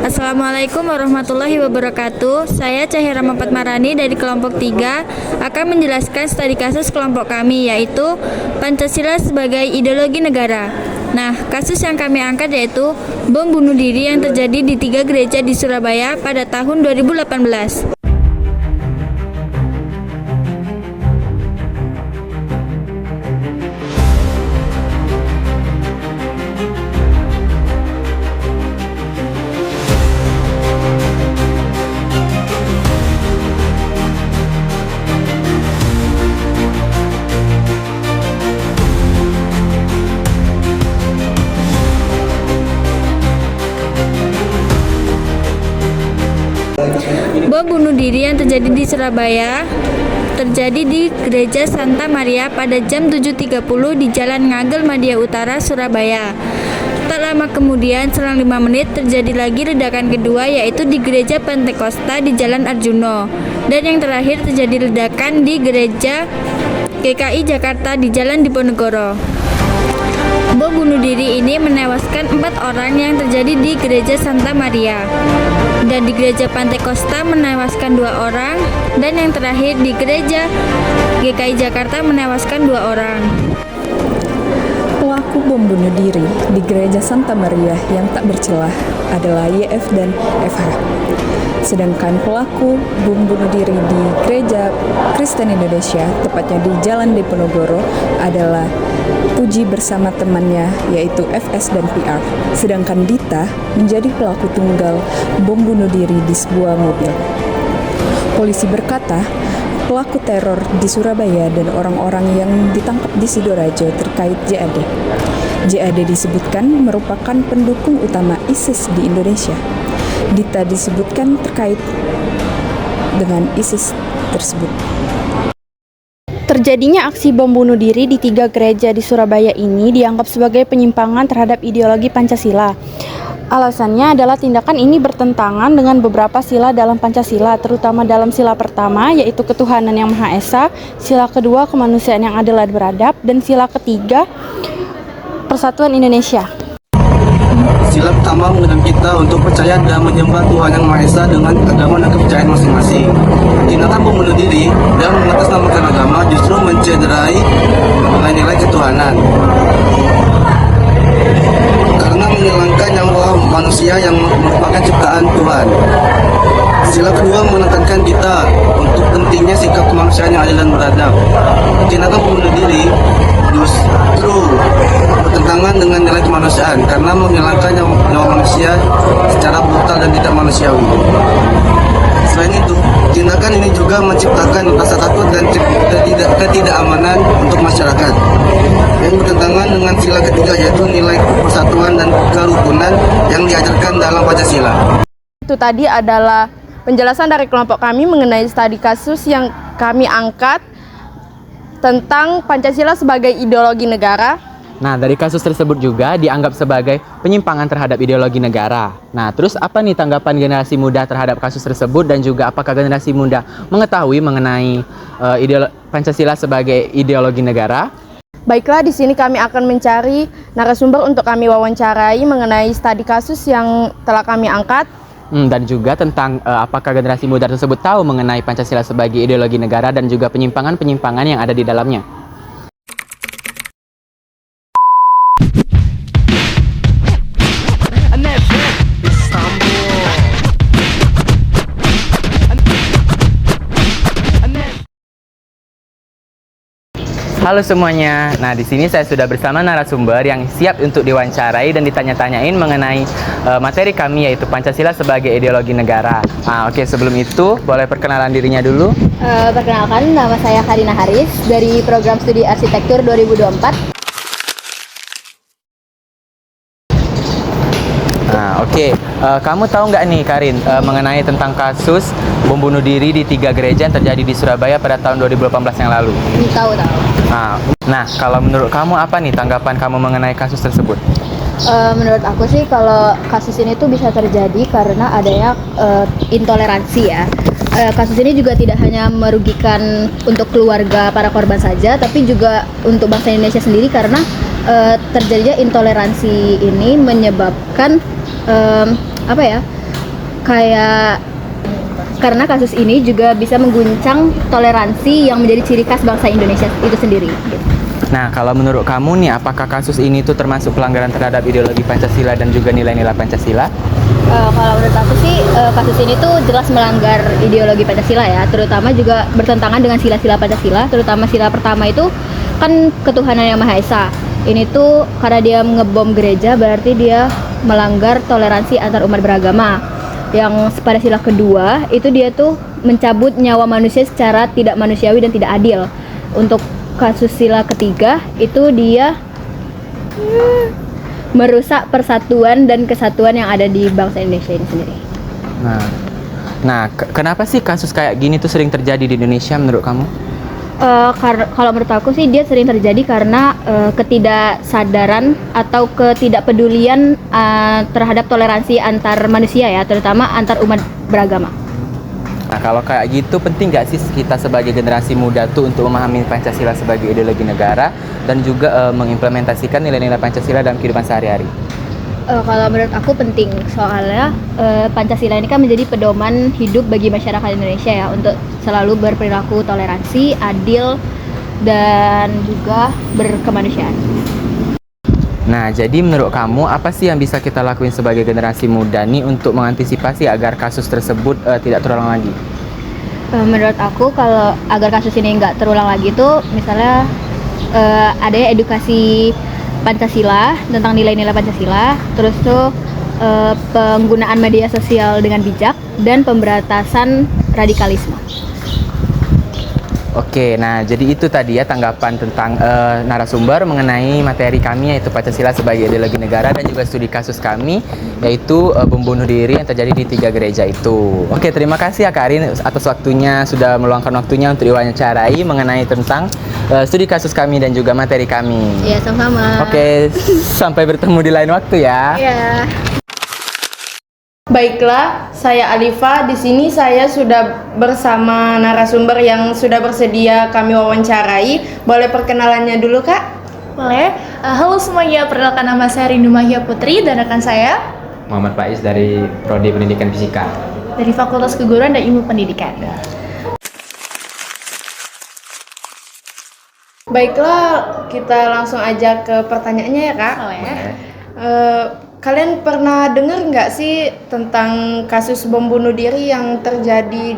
Assalamualaikum warahmatullahi wabarakatuh. Saya Cahira Fatmarani dari kelompok 3 akan menjelaskan studi kasus kelompok kami, yaitu Pancasila sebagai ideologi negara. Nah, kasus yang kami angkat yaitu bom bunuh diri yang terjadi di 3 gereja di Surabaya pada tahun 2018. Bom bunuh diri yang terjadi di Surabaya terjadi di Gereja Santa Maria pada jam 7.30 di Jalan Ngagel Madia Utara, Surabaya. Tak lama kemudian, selang 5 menit, terjadi lagi ledakan kedua, yaitu di Gereja Pantekosta di Jalan Arjuno. Dan yang terakhir terjadi ledakan di Gereja GKI Jakarta di Jalan Diponegoro. Bom bunuh diri ini menewaskan 4 orang yang terjadi di Gereja Santa Maria, dan di Gereja Pantekosta menewaskan 2 orang, dan yang terakhir di Gereja GKI Jakarta menewaskan 2 orang. Pelaku bom bunuh diri di Gereja Santa Maria yang tak bercelah adalah YF dan FH. Sedangkan pelaku bom bunuh diri di Gereja Kristen Indonesia, tepatnya di Jalan Diponegoro, adalah Puji bersama temannya, yaitu FS dan PR. Sedangkan Dita menjadi pelaku tunggal bom bunuh diri di sebuah mobil. Polisi berkata, pelaku teror di Surabaya dan orang-orang yang ditangkap di Sidoarjo terkait JAD. JAD disebutkan merupakan pendukung utama ISIS di Indonesia. Dita disebutkan terkait dengan ISIS tersebut. Terjadinya aksi bom bunuh diri di 3 gereja di Surabaya ini dianggap sebagai penyimpangan terhadap ideologi Pancasila. Alasannya adalah tindakan ini bertentangan dengan beberapa sila dalam Pancasila, terutama dalam sila pertama, yaitu ketuhanan yang Maha Esa, sila kedua, kemanusiaan yang adil dan beradab, dan sila ketiga, persatuan Indonesia. Sila pertama mengundang kita untuk percaya dan menyembah Tuhan Yang Maha Esa dengan agama dan kepercayaan masing-masing. Tindakan bom bunuh diri dan mengatasnamakan agama justru mencederai nilai-nilai ketuhanan, karena menghilangkan nyawa manusia yang merupakan ciptaan Tuhan. Sila kedua menekankan kita untuk pentingnya sikap kemanusiaan yang adil dan beradab. Tindakan bunuh diri justru bertentangan dengan nilai kemanusiaan karena menghilangkan nyawa manusia secara brutal dan tidak manusiawi. Selain itu, tindakan ini juga menciptakan rasa takut dan ketidakamanan untuk masyarakat yang bertentangan dengan sila ketiga, yaitu nilai persatuan dan kerukunan yang diajarkan dalam Pancasila. Itu tadi adalah penjelasan dari kelompok kami mengenai studi kasus yang kami angkat tentang Pancasila sebagai ideologi negara. Nah, dari kasus tersebut juga dianggap sebagai penyimpangan terhadap ideologi negara. Nah, terus apa nih tanggapan generasi muda terhadap kasus tersebut, dan juga apakah generasi muda mengetahui mengenai Pancasila sebagai ideologi negara? Baiklah, di sini kami akan mencari narasumber untuk kami wawancarai mengenai studi kasus yang telah kami angkat. Dan juga tentang apakah generasi muda tersebut tahu mengenai Pancasila sebagai ideologi negara dan juga penyimpangan-penyimpangan yang ada di dalamnya. Halo semuanya. Nah, di sini saya sudah bersama narasumber yang siap untuk diwawancarai dan ditanya-tanyain mengenai materi kami, yaitu Pancasila sebagai ideologi negara. Nah, oke, sebelum itu boleh perkenalan dirinya dulu. Perkenalkan, nama saya Karina Haris dari program studi arsitektur 2024. Nah, oke. Kamu tahu nggak nih, Karin, mengenai tentang kasus bom bunuh diri di 3 gereja yang terjadi di Surabaya pada tahun 2018 yang lalu? Tahu. Nah, kalau menurut kamu apa nih tanggapan kamu mengenai kasus tersebut? Menurut aku sih kalau kasus ini tuh bisa terjadi karena adanya intoleransi ya. Kasus ini juga tidak hanya merugikan untuk keluarga para korban saja, tapi juga untuk bangsa Indonesia sendiri karena terjadinya intoleransi ini menyebabkan kayak karena kasus ini juga bisa mengguncang toleransi yang menjadi ciri khas bangsa Indonesia itu sendiri. Nah, kalau menurut kamu nih, apakah kasus ini tuh termasuk pelanggaran terhadap ideologi Pancasila dan juga nilai-nilai Pancasila? Kalau menurut aku sih kasus ini tuh jelas melanggar ideologi Pancasila ya, terutama juga bertentangan dengan sila-sila Pancasila, terutama sila pertama itu kan ketuhanan yang Maha Esa. Ini tuh karena dia ngebom gereja berarti dia melanggar toleransi antar umat beragama. Yang pada sila kedua itu dia tuh mencabut nyawa manusia secara tidak manusiawi dan tidak adil. Untuk kasus sila ketiga itu dia merusak persatuan dan kesatuan yang ada di bangsa Indonesia ini sendiri. Kenapa sih kasus kayak gini tuh sering terjadi di Indonesia menurut kamu? Kalau menurut aku sih dia sering terjadi karena ketidaksadaran atau ketidakpedulian terhadap toleransi antar manusia ya, terutama antar umat beragama. Nah, kalau kayak gitu penting nggak sih kita sebagai generasi muda tuh untuk memahami Pancasila sebagai ideologi negara dan juga mengimplementasikan nilai-nilai Pancasila dalam kehidupan sehari-hari? Kalau menurut aku penting, soalnya Pancasila ini kan menjadi pedoman hidup bagi masyarakat Indonesia ya, untuk selalu berperilaku toleransi, adil, dan juga berkemanusiaan. Nah, jadi menurut kamu apa sih yang bisa kita lakuin sebagai generasi muda nih untuk mengantisipasi agar kasus tersebut tidak terulang lagi? Menurut aku kalau agar kasus ini nggak terulang lagi tuh misalnya adanya edukasi Pancasila tentang nilai-nilai Pancasila, terus tuh penggunaan media sosial dengan bijak dan pemberantasan radikalisme. Oke, nah jadi itu tadi ya tanggapan tentang narasumber mengenai materi kami yaitu Pancasila sebagai ideologi negara dan juga studi kasus kami yaitu bom bunuh diri yang terjadi di 3 gereja itu. Oke, terima kasih ya Kak Arin atas waktunya, sudah meluangkan waktunya untuk diwawancarai mengenai tentang studi kasus kami dan juga materi kami. Iya, sama-sama. Oke, sampai bertemu di lain waktu ya. Iya. Baiklah, saya Alifa. Di sini saya sudah bersama narasumber yang sudah bersedia kami wawancarai. Boleh perkenalannya dulu, Kak? Boleh. Halo semuanya, perkenalkan nama saya Rindu Mahia Putri dan rekan saya Muhammad Faiz dari Prodi Pendidikan Fisika dari Fakultas Keguruan dan Ilmu Pendidikan. Baiklah, kita langsung aja ke pertanyaannya ya, Kak. Boleh. Kalian pernah dengar nggak sih tentang kasus bom bunuh diri yang terjadi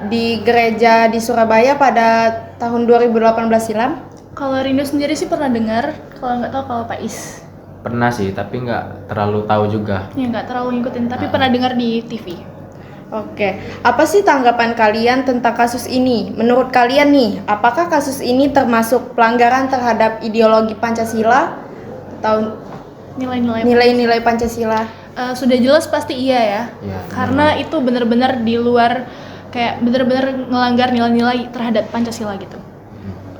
di gereja di Surabaya pada tahun 2018 silam? Kalau Rindu sendiri sih pernah dengar, kalau nggak tahu kalau Pak Is. pernah sih, tapi nggak terlalu tahu juga. Ya nggak terlalu ngikutin, tapi pernah dengar di TV. Oke, apa sih tanggapan kalian tentang kasus ini? Menurut kalian nih, apakah kasus ini termasuk pelanggaran terhadap ideologi Pancasila atau nilai-nilai Pancasila? Sudah jelas pasti iya ya, karena itu benar-benar di luar, kayak benar-benar ngelanggar nilai-nilai terhadap Pancasila gitu.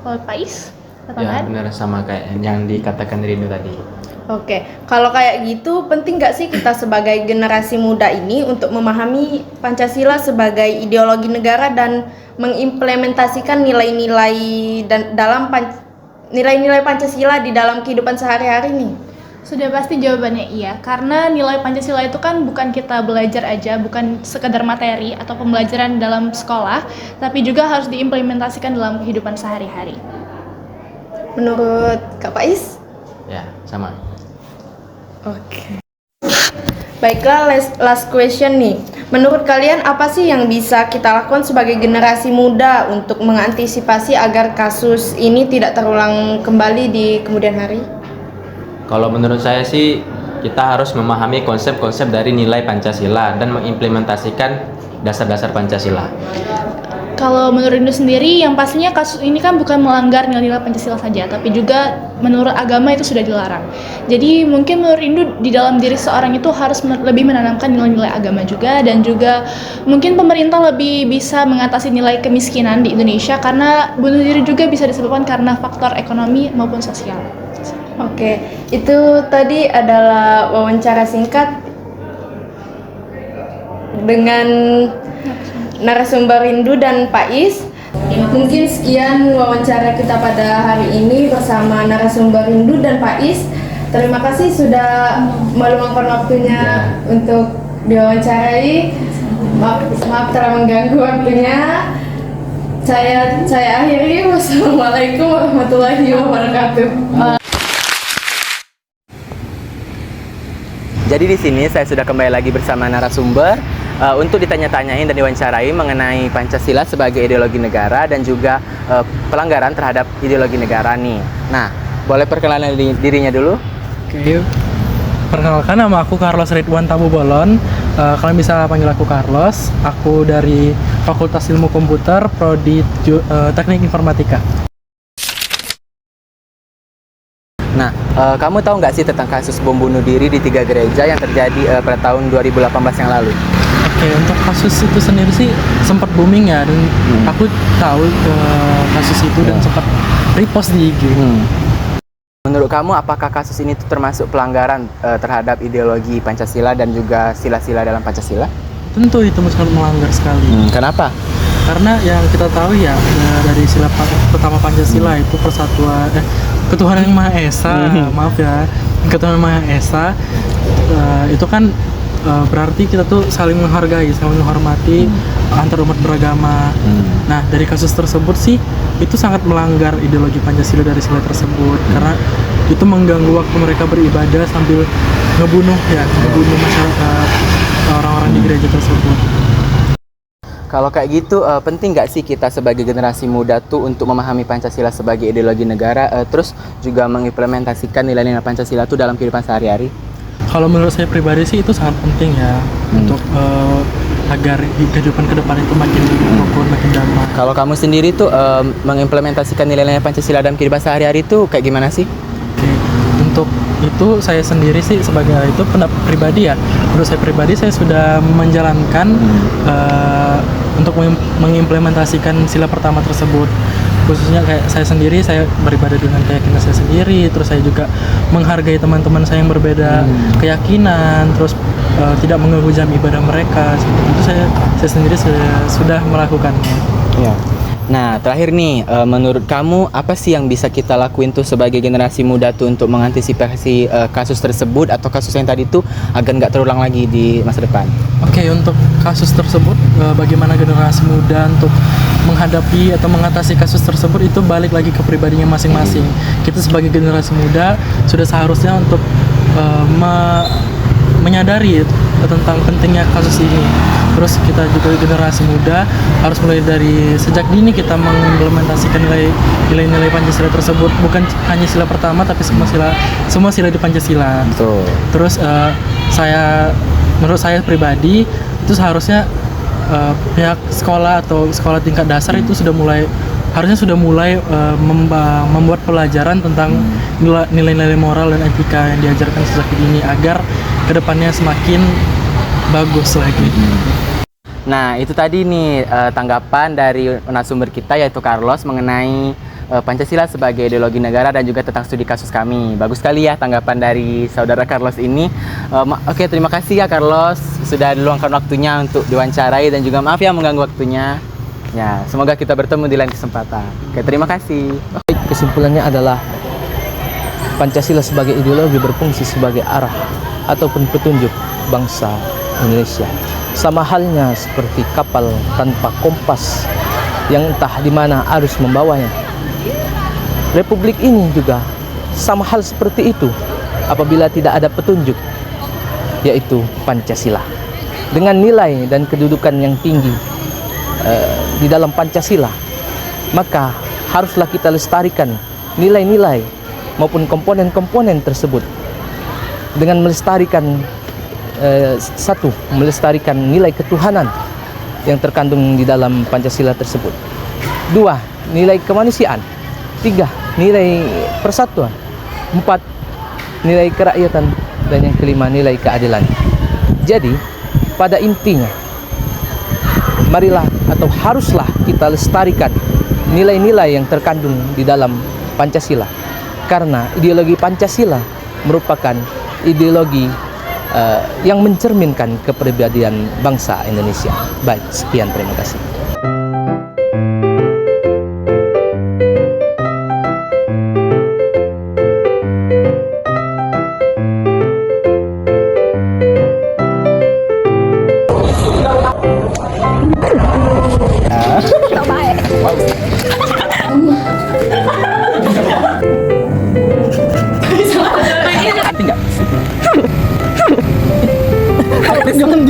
Kalau Pak Is, Ya benar, sama kayak yang dikatakan Rindu tadi. Oke, kalau kayak gitu penting nggak sih kita sebagai generasi muda ini untuk memahami Pancasila sebagai ideologi negara dan mengimplementasikan nilai-nilai nilai-nilai Pancasila di dalam kehidupan sehari-hari nih? sudah pasti jawabannya iya, karena nilai Pancasila itu kan bukan kita belajar aja, bukan sekedar materi atau pembelajaran dalam sekolah, tapi juga harus diimplementasikan dalam kehidupan sehari-hari. Menurut Kak Faiz? Ya, sama. Oke. Baiklah, last question nih. Menurut kalian apa sih yang bisa kita lakukan sebagai generasi muda untuk mengantisipasi agar kasus ini tidak terulang kembali di kemudian hari? Kalau menurut saya sih, kita harus memahami konsep-konsep dari nilai Pancasila dan mengimplementasikan dasar-dasar Pancasila. Kalau menurut Rindu sendiri, yang pastinya kasus ini kan bukan melanggar nilai-nilai Pancasila saja, tapi juga menurut agama itu sudah dilarang. Jadi mungkin menurut Rindu di dalam diri seorang itu harus lebih menanamkan nilai-nilai agama juga, dan juga mungkin pemerintah lebih bisa mengatasi nilai kemiskinan di Indonesia, karena bunuh diri juga bisa disebabkan karena faktor ekonomi maupun sosial. Oke, itu tadi adalah wawancara singkat dengan narasumber Rindu dan Pak Is. Mungkin sekian wawancara kita pada hari ini bersama narasumber Rindu dan Pak Is. Terima kasih sudah meluangkan waktunya untuk diwawancarai. Maaf telah mengganggu waktunya. Saya akhiri. Wassalamualaikum warahmatullahi wabarakatuh. Jadi di sini saya sudah kembali lagi bersama narasumber untuk ditanya-tanyain dan diwawancarai mengenai Pancasila sebagai ideologi negara dan juga pelanggaran terhadap ideologi negara nih. Nah, boleh perkenalan dirinya dulu? Oke, perkenalkan nama aku Carlos Ridwan Tabu Bolon. Kalian bisa panggil aku Carlos. Aku dari Fakultas Ilmu Komputer, Prodi Teknik Informatika. Nah, kamu tahu nggak sih tentang kasus bom bunuh diri di 3 gereja yang terjadi pada tahun 2018 yang lalu? Oke, untuk kasus itu sendiri sih sempat booming ya, dan aku tahu kasus itu dan sempat repost di IG. Menurut kamu, apakah kasus ini tuh termasuk pelanggaran terhadap ideologi Pancasila dan juga sila-sila dalam Pancasila? Tentu itu sangat melanggar sekali. Kenapa? Karena yang kita tahu ya, dari sila pertama Pancasila itu persatuan, ketuhanan yang Maha Esa, maaf ya, ketuhanan yang Maha Esa, itu kan berarti kita tuh saling menghargai, saling menghormati antar umat beragama. Nah, dari kasus tersebut sih itu sangat melanggar ideologi Pancasila dari sila tersebut, karena itu mengganggu waktu mereka beribadah sambil ngebunuh masyarakat, orang-orang di gereja tersebut. Kalau kayak gitu, penting nggak sih kita sebagai generasi muda tuh untuk memahami Pancasila sebagai ideologi negara, terus juga mengimplementasikan nilai-nilai Pancasila tuh dalam kehidupan sehari-hari? Kalau menurut saya pribadi sih itu sangat penting ya, untuk agar kehidupan ke depan itu makin rukun, makin damai. Kalau kamu sendiri tuh mengimplementasikan nilai-nilai Pancasila dalam kehidupan sehari-hari tuh kayak gimana sih? Oke, untuk itu saya sendiri sih sebagai itu pendapat pribadi ya. Menurut saya pribadi, saya sudah menjalankan untuk mengimplementasikan sila pertama tersebut. Khususnya kayak saya sendiri, saya beribadah dengan keyakinan saya sendiri, terus saya juga menghargai teman-teman saya yang berbeda keyakinan, terus tidak mengganggu jam ibadah mereka. Seperti itu saya sendiri sudah melakukannya. Ya. Nah, terakhir nih, menurut kamu apa sih yang bisa kita lakuin tuh sebagai generasi muda tuh untuk mengantisipasi kasus tersebut atau kasus yang tadi tuh agar nggak terulang lagi di masa depan? Oke, untuk kasus tersebut, bagaimana generasi muda untuk menghadapi atau mengatasi kasus tersebut itu balik lagi ke pribadinya masing-masing. Kita sebagai generasi muda sudah seharusnya untuk menyadari tentang pentingnya kasus ini. Terus kita juga generasi muda harus mulai dari sejak dini kita mengimplementasikan nilai-nilai Pancasila tersebut, bukan hanya sila pertama tapi semua sila di Pancasila. Betul. Terus menurut saya pribadi itu seharusnya pihak sekolah atau sekolah tingkat dasar itu harusnya sudah mulai membuat pelajaran tentang nilai-nilai moral dan etika yang diajarkan sejak dini agar kedepannya semakin bagus lagi. Nah, itu tadi nih tanggapan dari narasumber kita yaitu Carlos mengenai Pancasila sebagai ideologi negara dan juga tentang studi kasus kami. Bagus sekali ya tanggapan dari saudara Carlos ini. Oke, terima kasih ya Carlos sudah diluangkan waktunya untuk diwawancarai dan juga maaf ya mengganggu waktunya. Ya, semoga kita bertemu di lain kesempatan. Oke, terima kasih. Kesimpulannya adalah Pancasila sebagai ideologi berfungsi sebagai arah ataupun petunjuk bangsa Indonesia. Sama halnya seperti kapal tanpa kompas yang entah di mana arus membawanya. Republik ini juga sama hal seperti itu apabila tidak ada petunjuk, yaitu Pancasila. Dengan nilai dan kedudukan yang tinggi di dalam Pancasila, maka haruslah kita lestarikan nilai-nilai maupun komponen-komponen tersebut dengan melestarikan melestarikan nilai ketuhanan yang terkandung di dalam Pancasila tersebut. 2, nilai kemanusiaan. 3, nilai persatuan. 4, nilai kerakyatan. Dan yang kelima, nilai keadilan. Jadi, pada intinya, marilah atau haruslah kita lestarikan nilai-nilai yang terkandung di dalam Pancasila. Karena ideologi Pancasila merupakan ideologi yang mencerminkan kepribadian bangsa Indonesia. Baik, sekian, terima kasih. Jangan